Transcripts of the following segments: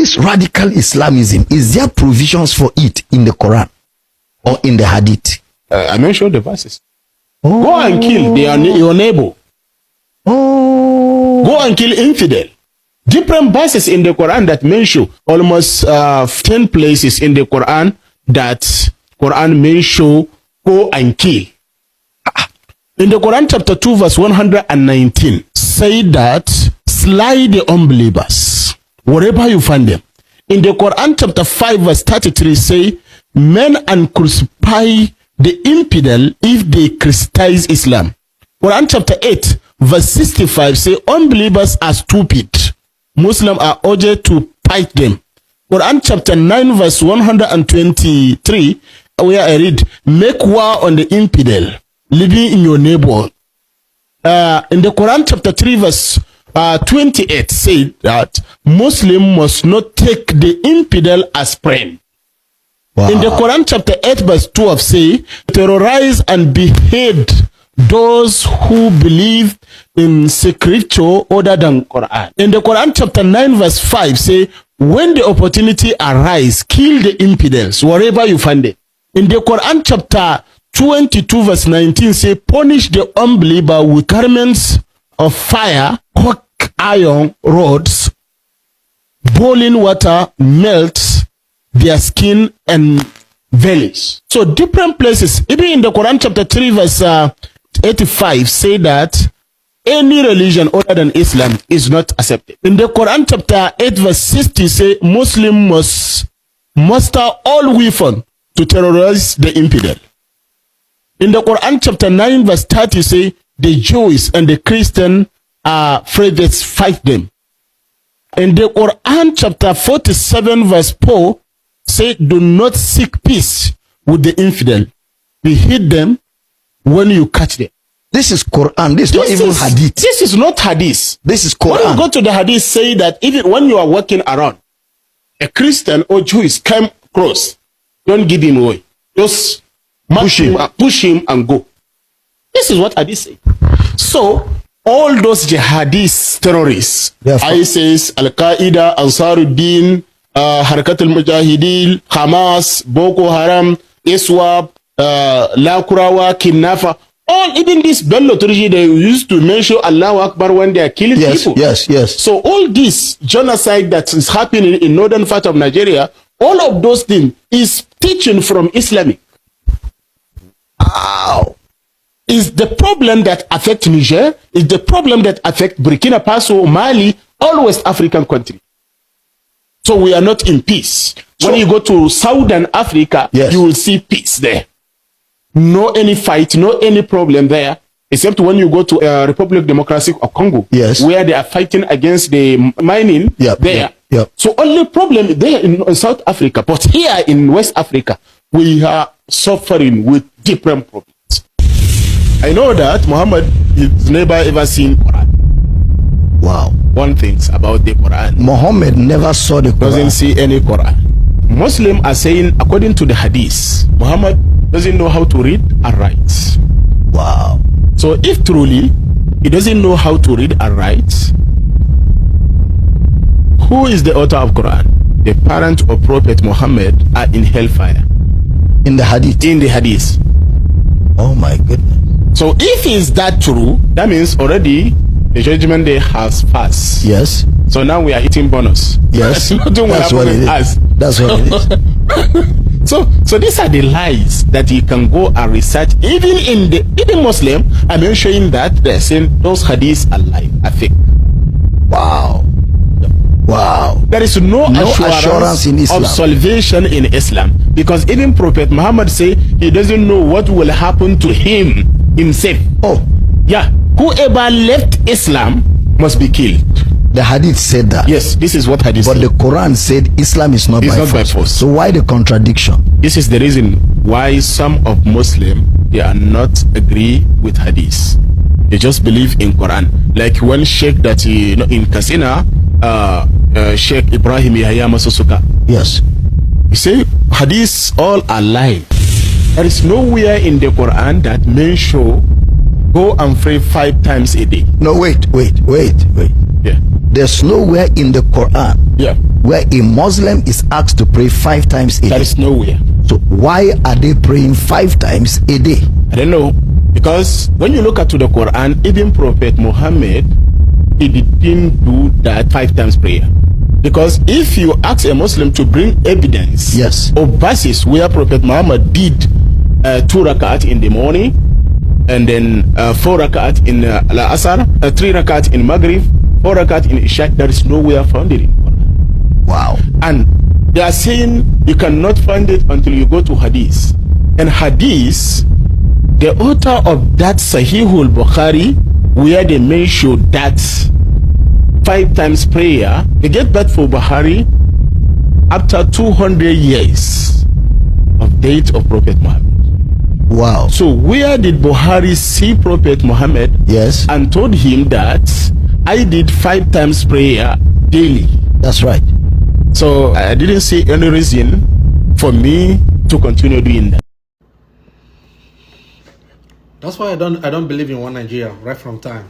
This radical Islamism, is there provisions for it in the Quran or in the Hadith? I mentioned the verses. Oh. Go and kill your neighbor. Oh. Go and kill infidel. Different verses in the Quran that mention almost 10 places in the Quran that Quran mention go and kill. In the Quran chapter 2 verse 119 say that slay the unbelievers wherever you find them. In the Quran chapter 5 verse 33 say men and crucify the infidel if they criticize Islam. Quran chapter 8 verse 65 say unbelievers are stupid. Muslims are urged to fight them. Quran chapter 9 verse 123 where I read make war on the infidel living in your neighbor. In the Quran chapter 3 verse 28 say that Muslim must not take the infidel as friend. Wow. In the Quran chapter 8 verse 12 say terrorize and behead those who believe in scripture other than Quran. In the Quran chapter 9 verse 5 say when the opportunity arise kill the infidels wherever you find it. In the Quran chapter 22 verse 19 say punish the unbeliever with garments of fire, hot iron rods, boiling water melts their skin and bellies. So different places, even in the Quran chapter 3 verse 85 say that any religion other than Islam is not accepted. In the Quran chapter 8 verse 60 say Muslim must muster all weapons to terrorize the infidel. In the Quran chapter 9 verse 30 say the Jews and the Christian are afraid, let's fight them. In the Quran chapter 47 verse 4 say do not seek peace with the infidel. Behead them when you catch them. This is Quran. This is not even Hadith. This is not Hadith. This is Quran. When you go to the Hadith, say that even when you are walking around, a Christian or Jewish come close, don't give him away. Just push him and go. This is what Hadith say. So all those jihadist terrorists, ISIS, Al-Qaeda, Ansaruddin, Harakat al-Mujahideen, Hamas, Boko Haram, ISWAP, Lakurawa, Kidnapper, all even this Bello Turji, they used to mention Allahu Akbar when they are killing people. Yes. So all this genocide that is happening in northern part of Nigeria, all of those things is teaching from Islamic. Wow. Is the problem that affect Niger, is the problem that affect Burkina Faso, Mali, all West African countries. So we are not in peace. When you go to Southern Africa, you will see peace there. No any fight, no any problem there, except when you go to Republic Democratic of Congo, where they are fighting against the mining there. So only problem there in South Africa, but here in West Africa, we are suffering with different problems. I know that Muhammad has never ever seen Quran. Wow. One thing about the Quran. Muhammad never saw the Quran. Doesn't see any Quran. Muslims are saying, according to the Hadith, Muhammad doesn't know how to read and write. Wow. So if truly he doesn't know how to read and write, who is the author of Quran? The parents of Prophet Muhammad are in hellfire. In the Hadith? In the Hadith. Oh my goodness. So if is that true, that means already the judgment day has passed. Yes. So now we are eating bonus. Yes. That's what it is. That's what it is. So these are the lies that you can go and research. Even Muslim, I'm showing that they're saying those hadiths are lie, are fake. Wow. Wow. There is no assurance in Islam. Of salvation in Islam, because even Prophet Muhammad say he doesn't know what will happen to him himself. Oh, yeah. Whoever left Islam must be killed. The Hadith said that. Yes, this is what Hadith said. But the Quran said Islam is not by force. So why the contradiction? This is the reason why some of Muslims, they are not agree with Hadith. They just believe in Quran. Like one sheikh that in Kasina, Sheikh Ibrahim Yahya Masusuka. Yes. He say Hadith all are lie. There is nowhere in the Quran that men show go and pray 5 times a day. No, wait. Yeah. there's nowhere in the Quran Yeah. where a Muslim is asked to pray 5 times a There day. is nowhere. So why are they praying 5 times a day? I don't know. Because when you look at the Quran, even Prophet Muhammad, he didn't do that 5 times prayer. Because if you ask a Muslim to bring evidence Yes. of verses where Prophet Muhammad did 2 rakat in the morning, and then 4 rakat in Al-Asr, 3 rakat in Maghrib, 4 rakat in Isha, there is nowhere found it in Quran. Wow. And they are saying you cannot find it until you go to Hadith. And Hadith, the author of that Sahihul Bukhari, where they mention that 5 times prayer, they get that for Bukhari after 200 years of date of Prophet Muhammad. Wow. So where did Bukhari see Prophet Muhammad Yes, and told him that I did 5 times prayer daily? that's right. So I didn't see any reason for me to continue doing that. That's why I don't believe in one Nigeria right from time.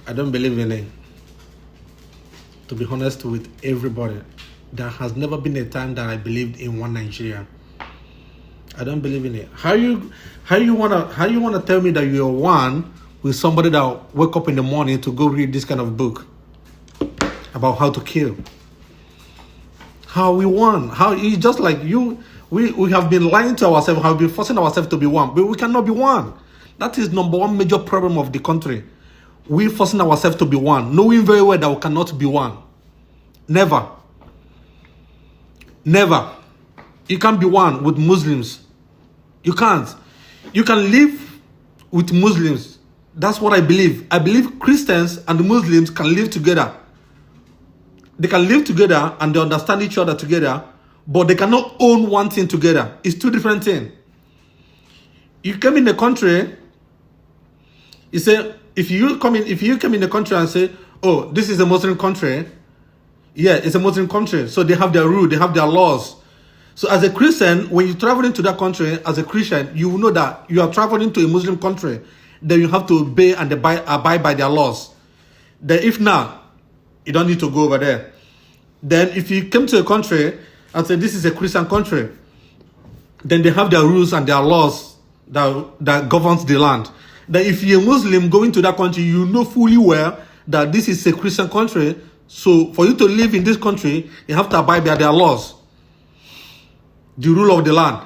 I don't believe in it. To be honest with everybody, there has never been a time that I believed in one Nigeria. I don't believe in it. How you wanna tell me that you're one with somebody that wake up in the morning to go read this kind of book about how to kill? How we won? How it's just like you? We have been lying to ourselves. Have been forcing ourselves to be one, but we cannot be one. That is number one major problem of the country. We forcing ourselves to be one, knowing very well that we cannot be one. Never. Never. You can't be one with Muslims. You can't. You can live with Muslims. That's what I believe. I believe Christians and Muslims can live together. They can live together and they understand each other together, but they cannot own one thing together. It's two different things. You come in the country, you say, if you come in the country and say, oh, this is a Muslim country, yeah, it's a Muslim country, so they have their rule, they have their laws. So as a Christian, when you travel into that country as a Christian, you will know that you are traveling to a Muslim country, then you have to obey and abide by their laws. Then if not, you don't need to go over there. Then if you come to a country and say this is a Christian country, then they have their rules and their laws that governs the land. Then if you're a Muslim going to that country, you know fully well that this is a Christian country. So for you to live in this country, you have to abide by their laws, the rule of the land.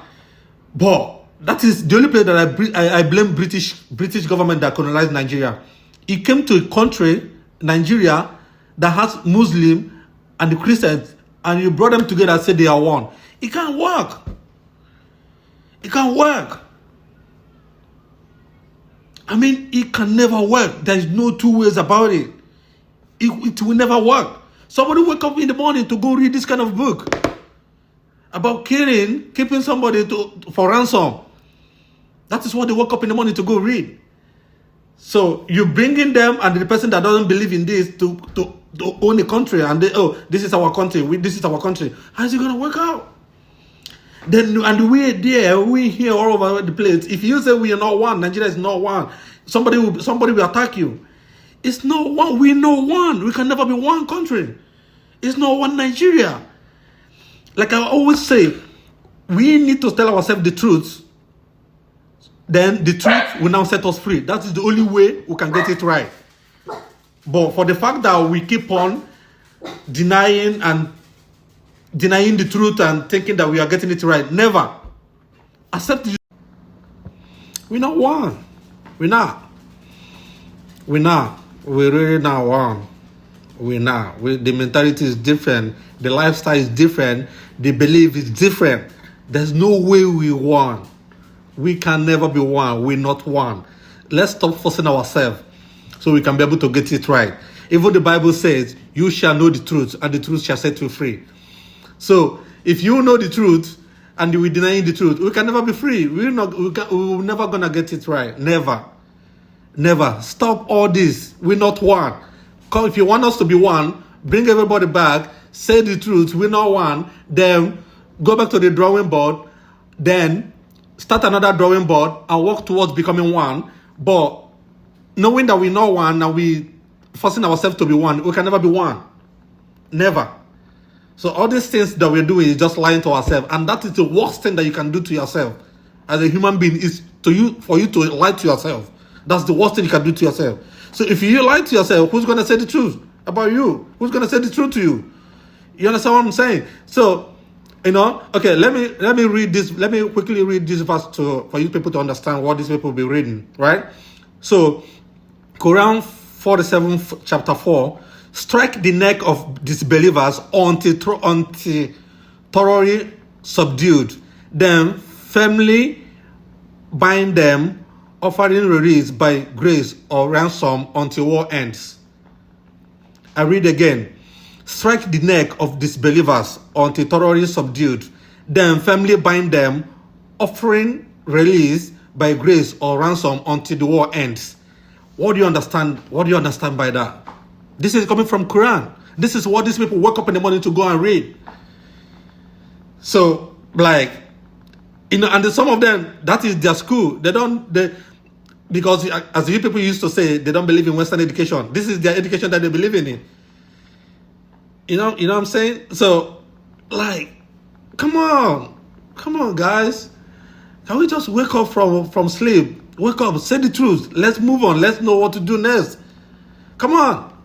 But that is the only place that I blame British government that colonized Nigeria. It came to a country, Nigeria, that has Muslim and the Christians, and you brought them together and said they are one. It can't work. It can't work. I mean, it can never work. There is no two ways about it. It will never work. Somebody wake up in the morning to go read this kind of book about keeping somebody for ransom. That is what they woke up in the morning to go read. So you bringing them and the person that doesn't believe in this to own a country, and this is our country. This is our country. How is it gonna work out? Then and we here all over the place. If you say we are not one, Nigeria is not one, somebody will attack you. It's not one. We know one. We can never be one country. It's not one Nigeria. Like I always say, we need to tell ourselves the truth. Then the truth will now set us free. That is the only way we can get it right. But for the fact that we keep on denying the truth and thinking that we are getting it right, never accept it. We're not one. We're not. We're really not one. We're not. The mentality is different. The lifestyle is different. The belief is different. There's no way we one. We can never be one. We're not one. Let's stop forcing ourselves so we can be able to get it right. Even the Bible says, you shall know the truth, and the truth shall set you free. So if you know the truth and we denying the truth, we can never be free. We're never gonna get it right. Never. Stop all this. We're not one. If you want us to be one, bring everybody back, say the truth. We're not one. Then go back to the drawing board. Then start another drawing board and work towards becoming one. But knowing that we're not one and we forcing ourselves to be one. We can never be one. Never. So all these things that we're doing is just lying to ourselves. And that is the worst thing that you can do to yourself as a human being, is for you to lie to yourself. That's the worst thing you can do to yourself. So if you lie to yourself, who's going to say the truth about you? Who's going to say the truth to you? You understand what I'm saying? So, okay, let me read this. Let me quickly read this verse for you people to understand what these people will be reading, right? So, Quran 47, chapter 4, strike the neck of disbelievers until thoroughly subdued, then firmly bind them, offering release by grace or ransom until war ends. I read again. Strike the neck of disbelievers until thoroughly subdued, then firmly bind them, offering release by grace or ransom until the war ends. What do you understand? What do you understand by that? This is coming from Quran. This is what these people wake up in the morning to go and read. So, like, and then some of them, that is their school. Because as you people used to say, they don't believe in Western education. This is their education that they believe in. You know what I'm saying? So, like, come on, guys. Can we just wake up from sleep? Wake up, say the truth. Let's move on. Let's know what to do next. Come on.